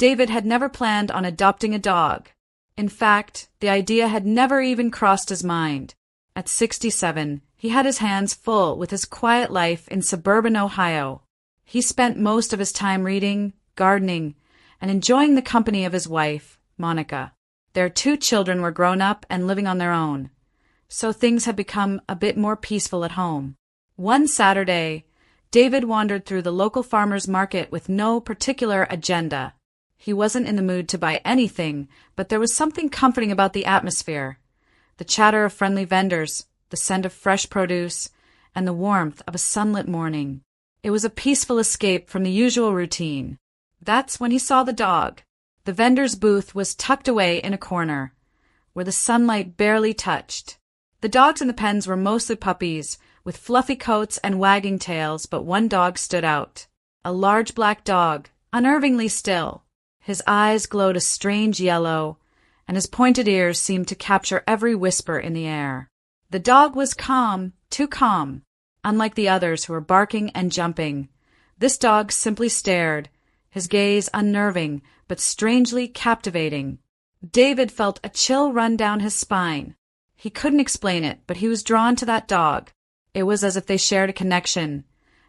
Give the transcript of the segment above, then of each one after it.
David had never planned on adopting a dog. In fact, the idea had never even crossed his mind. At 67, he had his hands full with his quiet life in suburban Ohio. He spent most of his time reading, gardening, and enjoying the company of his wife, Monica. Their 2 children were grown up and living on their own, so things had become a bit more peaceful at home. One Saturday, David wandered through the local farmer's market with no particular agenda. He wasn't in the mood to buy anything, but there was something comforting about the atmosphere. The chatter of friendly vendors, the scent of fresh produce, and the warmth of a sunlit morning. It was a peaceful escape from the usual routine. That's when he saw the dog. The vendor's booth was tucked away in a corner, where the sunlight barely touched. The dogs in the pens were mostly puppies, with fluffy coats and wagging tails, but one dog stood out. A large black dog, unnervingly still. His eyes glowed a strange yellow, and his pointed ears seemed to capture every whisper in the air. The dog was calm, too calm. Unlike the others who were barking and jumping, this dog simply stared, his gaze unnerving but strangely captivating. David felt a chill run down his spine. He couldn't explain it, but he was drawn to that dog. It was as if they shared a connection,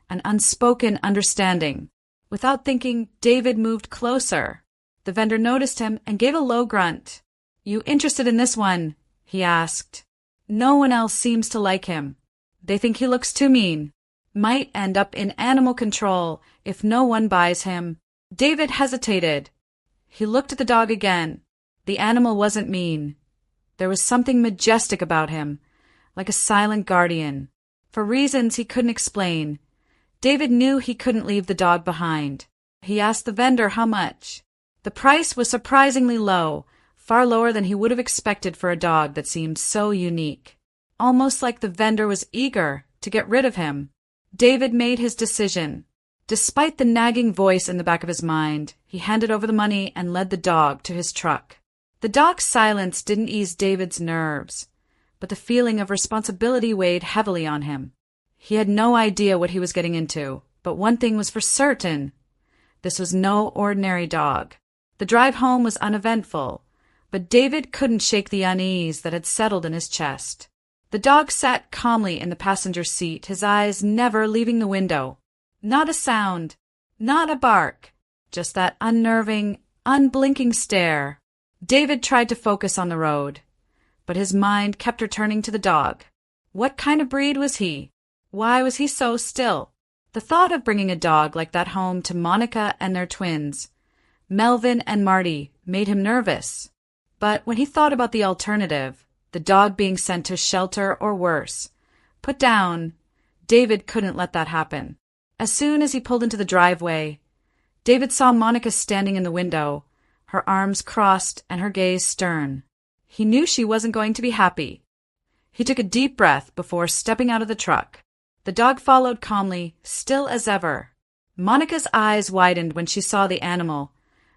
an unspoken understanding. Without thinking, David moved closer. The vendor noticed him and gave a low grunt. "You interested in this one?" he asked. "No one else seems to like him. They think he looks too mean. Might end up in animal control if no one buys him." David hesitated. He looked at the dog again. The animal wasn't mean. There was something majestic about him, like a silent guardian. For reasons he couldn't explain, David knew he couldn't leave the dog behind. He asked the vendor how much. The price was surprisingly low, far lower than he would have expected for a dog that seemed so unique. Almost like the vendor was eager to get rid of him. David made his decision. Despite the nagging voice in the back of his mind, he handed over the money and led the dog to his truck. The dog's silence didn't ease David's nerves, but the feeling of responsibility weighed heavily on him. He had no idea what he was getting into, but one thing was for certain. This was no ordinary dog. The drive home was uneventful, but David couldn't shake the unease that had settled in his chest. The dog sat calmly in the passenger seat, his eyes never leaving the window. Not a sound, not a bark, just that unnerving, unblinking stare. David tried to focus on the road, but his mind kept returning to the dog. What kind of breed was he? Why was he so still? The thought of bringing a dog like that home to Monica and their twins, Melvin and Marty, made him nervous. But when he thought about the alternative, the dog being sent to shelter or worse, put down, David couldn't let that happen. As soon as he pulled into the driveway, David saw Monica standing in the window, her arms crossed and her gaze stern. He knew she wasn't going to be happy. He took a deep breath before stepping out of the truck. The dog followed calmly, still as ever. Monica's eyes widened when she saw the animal,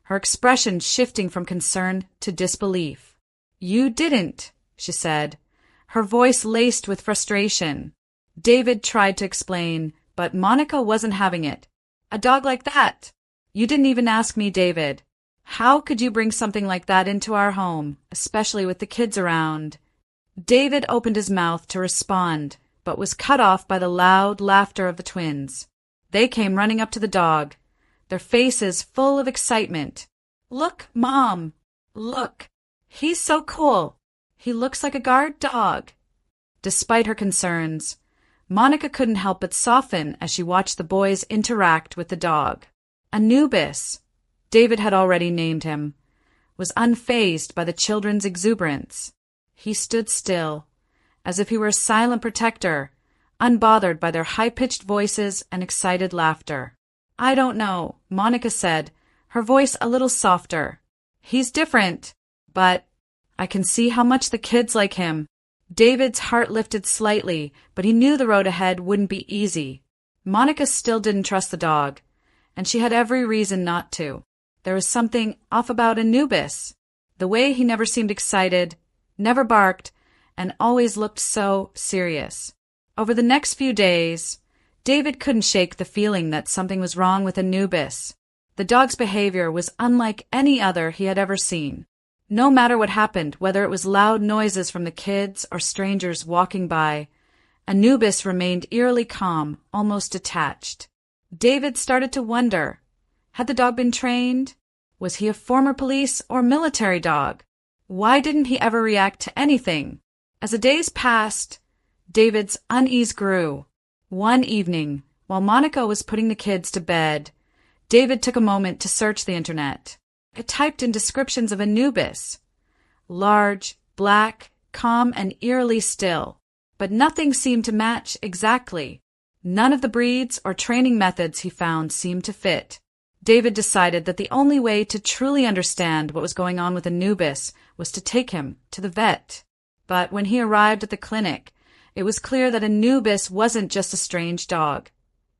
her expression shifting from concern to disbelief. "You didn't," she said, her voice laced with frustration. David tried to explain, but Monica wasn't having it. "A dog like that? You didn't even ask me, David. How could you bring something like that into our home, especially with the kids around?" David opened his mouth to respond, but was cut off by the loud laughter of the twins. They came running up to the dog, their faces full of excitement. "Look, Mom! Look! He's so cool! He looks like a guard dog!" Despite her concerns, Monica couldn't help but soften as she watched the boys interact with the dog. Anubis, David had already named him, was unfazed by the children's exuberance. He stood still, as if he were a silent protector, unbothered by their high-pitched voices and excited laughter. "I don't know," Monica said, her voice a little softer. "He's different, but I can see how much the kids like him." David's heart lifted slightly, but he knew the road ahead wouldn't be easy. Monica still didn't trust the dog, and she had every reason not to. There was something off about Anubis. The way he never seemed excited, never barked, and always looked so serious. Over the next few days, David couldn't shake the feeling that something was wrong with Anubis. The dog's behavior was unlike any other he had ever seen. No matter what happened, whether it was loud noises from the kids or strangers walking by, Anubis remained eerily calm, almost detached. David started to wonder, had the dog been trained? Was he a former police or military dog? Why didn't he ever react to anything? As the days passed, David's unease grew. One evening, while Monica was putting the kids to bed, David took a moment to search the internet. It typed in descriptions of Anubis. Large, black, calm, and eerily still. But nothing seemed to match exactly. None of the breeds or training methods he found seemed to fit. David decided that the only way to truly understand what was going on with Anubis was to take him to the vet. But when he arrived at the clinic, it was clear that Anubis wasn't just a strange dog.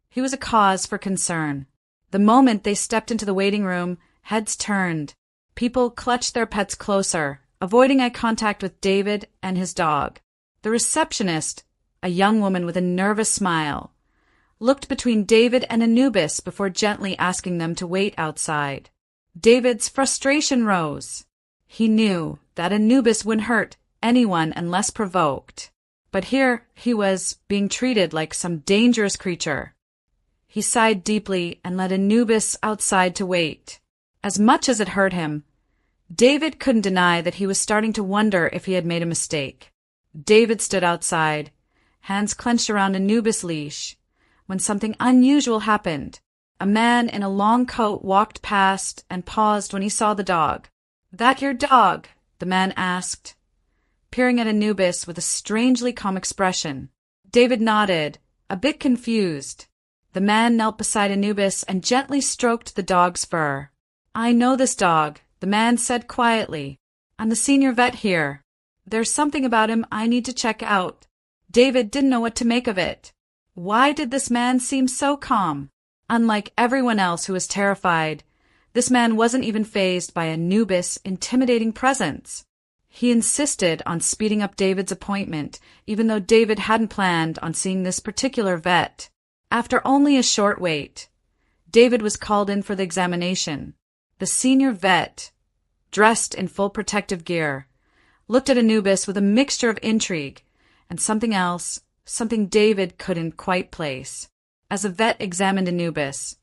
He was a cause for concern. The moment they stepped into the waiting room, heads turned. People clutched their pets closer, avoiding eye contact with David and his dog. The receptionist, a young woman with a nervous smile, looked between David and Anubis before gently asking them to wait outside. David's frustration rose. He knew that Anubis wouldn't hurt anyone unless provoked. But here he was being treated like some dangerous creature. He sighed deeply and led Anubis outside to wait. As much as it hurt him, David couldn't deny that he was starting to wonder if he had made a mistake. David stood outside, hands clenched around Anubis' leash, when something unusual happened. A man in a long coat walked past and paused when he saw the dog. "That your dog?" the man asked, peering at Anubis with a strangely calm expression. David nodded, a bit confused. The man knelt beside Anubis and gently stroked the dog's fur. "I know this dog," the man said quietly. "I'm the senior vet here. There's something about him I need to check out." David didn't know what to make of it. Why did this man seem so calm? Unlike everyone else who was terrified, this man wasn't even fazed by Anubis' intimidating presence. He insisted on speeding up David's appointment, even though David hadn't planned on seeing this particular vet. After only a short wait, David was called in for the examination. The senior vet, dressed in full protective gear, looked at Anubis with a mixture of intrigue and something else, something David couldn't quite place. As the vet examined Anubis,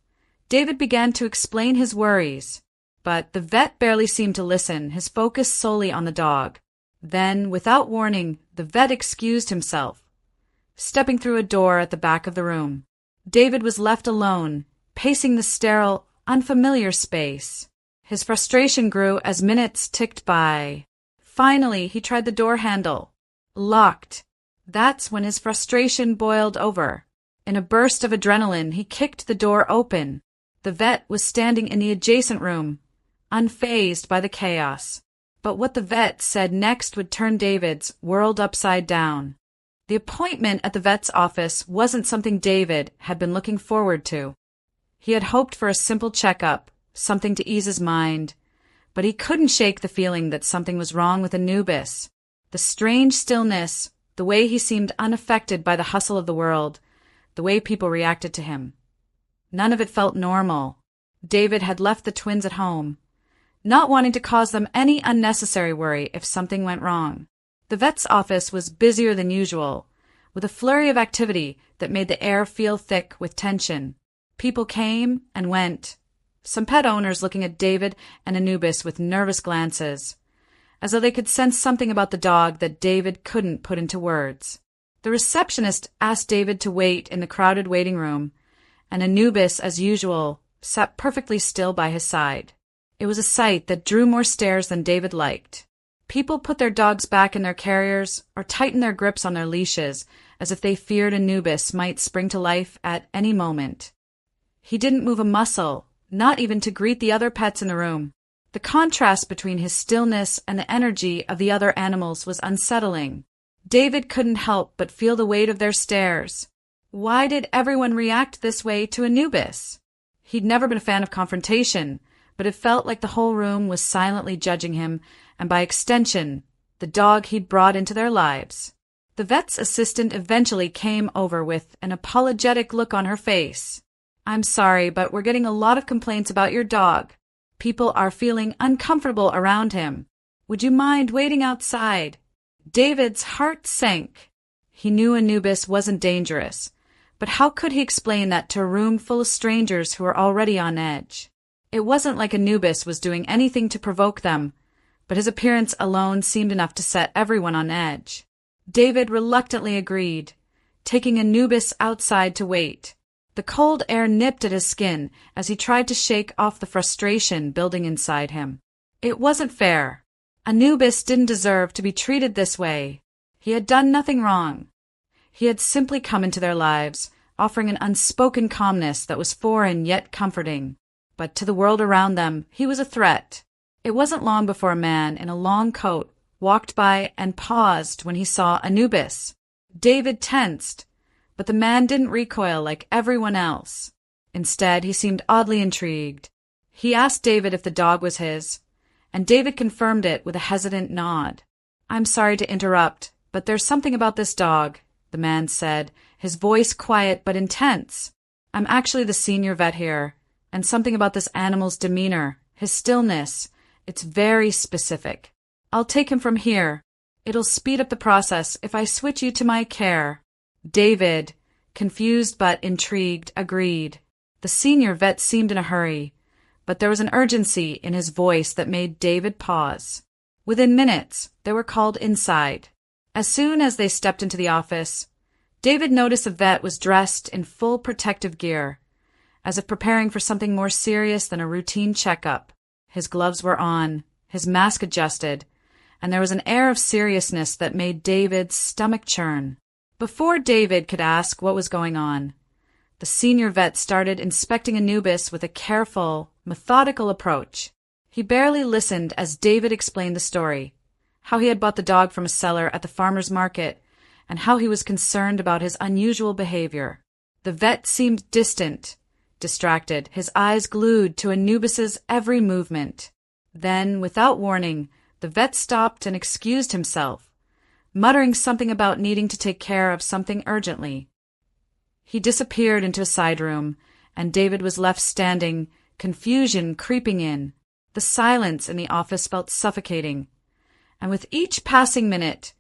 David began to explain his worries, but the vet barely seemed to listen, his focus solely on the dog. Then, without warning, the vet excused himself, stepping through a door at the back of the room. David was left alone, pacing the sterile, unfamiliar space. His frustration grew as minutes ticked by. Finally, he tried the door handle. Locked. That's when his frustration boiled over. In a burst of adrenaline, he kicked the door open. The vet was standing in the adjacent room, unfazed by the chaos. But what the vet said next would turn David's world upside down. The appointment at the vet's office wasn't something David had been looking forward to. He had hoped for a simple checkup, something to ease his mind, but he couldn't shake the feeling that something was wrong with Anubis. The strange stillness, the way he seemed unaffected by the hustle of the world, the way people reacted to him. None of it felt normal. David had left the twins at home, not wanting to cause them any unnecessary worry if something went wrong. The vet's office was busier than usual, with a flurry of activity that made the air feel thick with tension. People came and went, some pet owners looking at David and Anubis with nervous glances, as though they could sense something about the dog that David couldn't put into words. The receptionist asked David to wait in the crowded waiting room, and Anubis, as usual, sat perfectly still by his side. It was a sight that drew more stares than David liked. People put their dogs back in their carriers or tightened their grips on their leashes as if they feared Anubis might spring to life at any moment. He didn't move a muscle, not even to greet the other pets in the room. The contrast between his stillness and the energy of the other animals was unsettling. David couldn't help but feel the weight of their stares. Why did everyone react this way to Anubis? He'd never been a fan of confrontation, but it felt like the whole room was silently judging him, and by extension, the dog he'd brought into their lives. The vet's assistant eventually came over with an apologetic look on her face. I'm sorry, but we're getting a lot of complaints about your dog. People are feeling uncomfortable around him. Would you mind waiting outside? David's heart sank. He knew Anubis wasn't dangerous, but how could he explain that to a room full of strangers who were already on edge? It wasn't like Anubis was doing anything to provoke them, but his appearance alone seemed enough to set everyone on edge. David reluctantly agreed, taking Anubis outside to wait. The cold air nipped at his skin as he tried to shake off the frustration building inside him. It wasn't fair. Anubis didn't deserve to be treated this way. He had done nothing wrong. He had simply come into their lives, offering an unspoken calmness that was foreign yet comforting. But to the world around them, he was a threat. It wasn't long before a man in a long coat walked by and paused when he saw Anubis. David tensed, but the man didn't recoil like everyone else. Instead, he seemed oddly intrigued. He asked David if the dog was his, and David confirmed it with a hesitant nod. "I'm sorry to interrupt, but there's something about this dog," the man said, his voice quiet but intense. "I'm actually the senior vet here, and something about this animal's demeanor, his stillness, it's very specific. I'll take him from here. It'll speed up the process if I switch you to my care." David, confused but intrigued, agreed. The senior vet seemed in a hurry, but there was an urgency in his voice that made David pause. Within minutes, they were called inside. As soon as they stepped into the office, David noticed the vet was dressed in full protective gear, as if preparing for something more serious than a routine checkup. His gloves were on, his mask adjusted, and there was an air of seriousness that made David's stomach churn. Before David could ask what was going on, the senior vet started inspecting Anubis with a careful, methodical approach. He barely listened as David explained the story, how he had bought the dog from a seller at the farmer's market, and how he was concerned about his unusual behavior. The vet seemed distant, distracted, his eyes glued to Anubis's every movement. Then, without warning, the vet stopped and excused himself, muttering something about needing to take care of something urgently. He disappeared into a side room, and David was left standing, confusion creeping in. The silence in the office felt suffocating, and with each passing minute,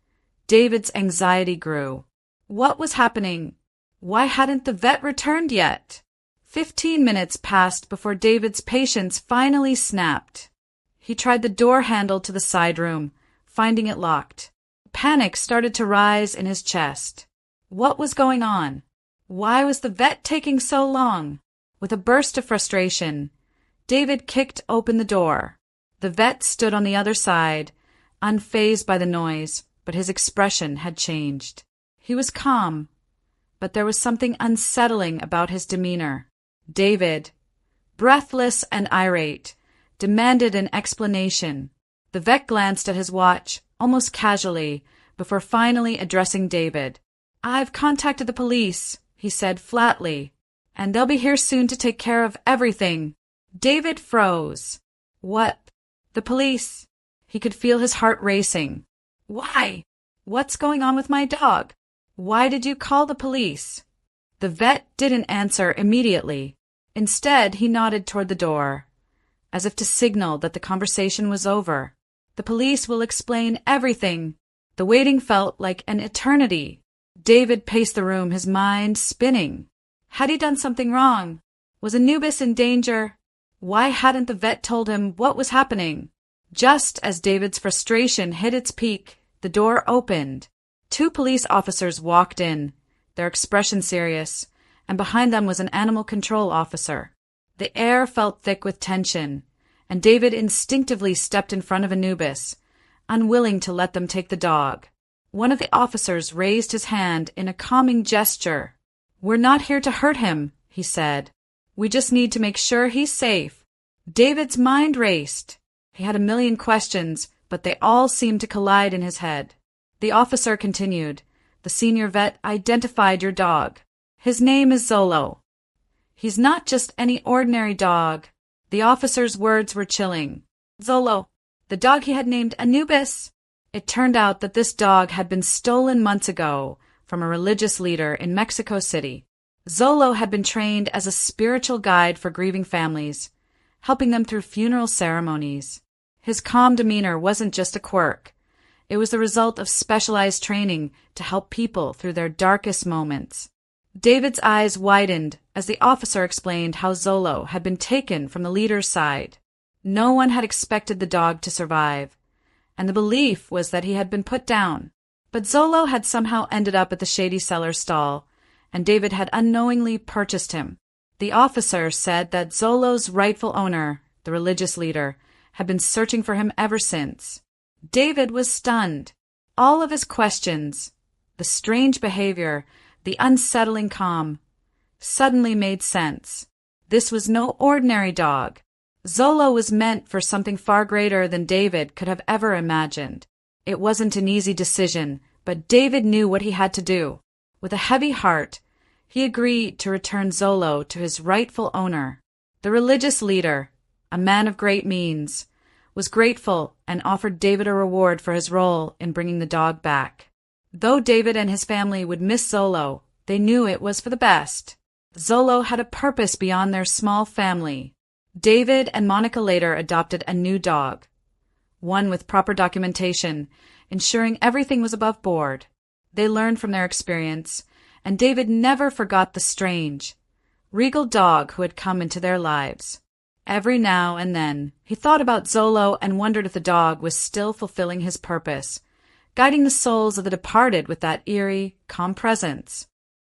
David's anxiety grew. What was happening? Why hadn't the vet returned yet? 15 minutes passed before David's patience finally snapped. He tried the door handle to the side room, finding it locked. Panic started to rise in his chest. What was going on? Why was the vet taking so long? With a burst of frustration, David kicked open the door. The vet stood on the other side, unfazed by the noise, but his expression had changed. He was calm, but there was something unsettling about his demeanor. David, breathless and irate, demanded an explanation. The vet glanced at his watch, almost casually, before finally addressing David. "I've contacted the police," he said flatly, "and they'll be here soon to take care of everything." David froze. "What? The police?" He could feel his heart racing. "Why? What's going on with my dog? Why did you call the police?" The vet didn't answer immediately. Instead, he nodded toward the door, as if to signal that the conversation was over. "The police will explain everything." The waiting felt like an eternity. David paced the room, his mind spinning. Had he done something wrong? Was Anubis in danger? Why hadn't the vet told him what was happening? Just as David's frustration hit its peak, the door opened. 2 police officers walked in, their expression serious, and behind them was an animal control officer. The air felt thick with tension, and David instinctively stepped in front of Anubis, unwilling to let them take the dog. One of the officers raised his hand in a calming gesture. "We're not here to hurt him," he said. "We just need to make sure he's safe." David's mind raced. He had a million questions, but they all seemed to collide in his head. The officer continued. "The senior vet identified your dog. His name is Zolo. He's not just any ordinary dog." The officer's words were chilling. Zolo, the dog he had named Anubis. It turned out that this dog had been stolen months ago from a religious leader in Mexico City. Zolo had been trained as a spiritual guide for grieving families, helping them through funeral ceremonies. His calm demeanor wasn't just a quirk. It was the result of specialized training to help people through their darkest moments. David's eyes widened as the officer explained how Zolo had been taken from the leader's side. No one had expected the dog to survive, and the belief was that he had been put down. But Zolo had somehow ended up at the Shady Cellar stall, and David had unknowingly purchased him. The officer said that Zolo's rightful owner, the religious leader, had been searching for him ever since. David was stunned. All of his questions, the strange behavior, the unsettling calm, suddenly made sense. This was no ordinary dog. Zolo was meant for something far greater than David could have ever imagined. It wasn't an easy decision, but David knew what he had to do. With a heavy heart, he agreed to return Zolo to his rightful owner. The religious leader, a man of great means, was grateful and offered David a reward for his role in bringing the dog back. Though David and his family would miss Zolo, they knew it was for the best. Zolo had a purpose beyond their small family. David and Monica later adopted a new dog, one with proper documentation, ensuring everything was above board. They learned from their experience, and David never forgot the strange, regal dog who had come into their lives. Every now and then, he thought about Zolo and wondered if the dog was still fulfilling his purpose, guiding the souls of the departed with that eerie, calm presence.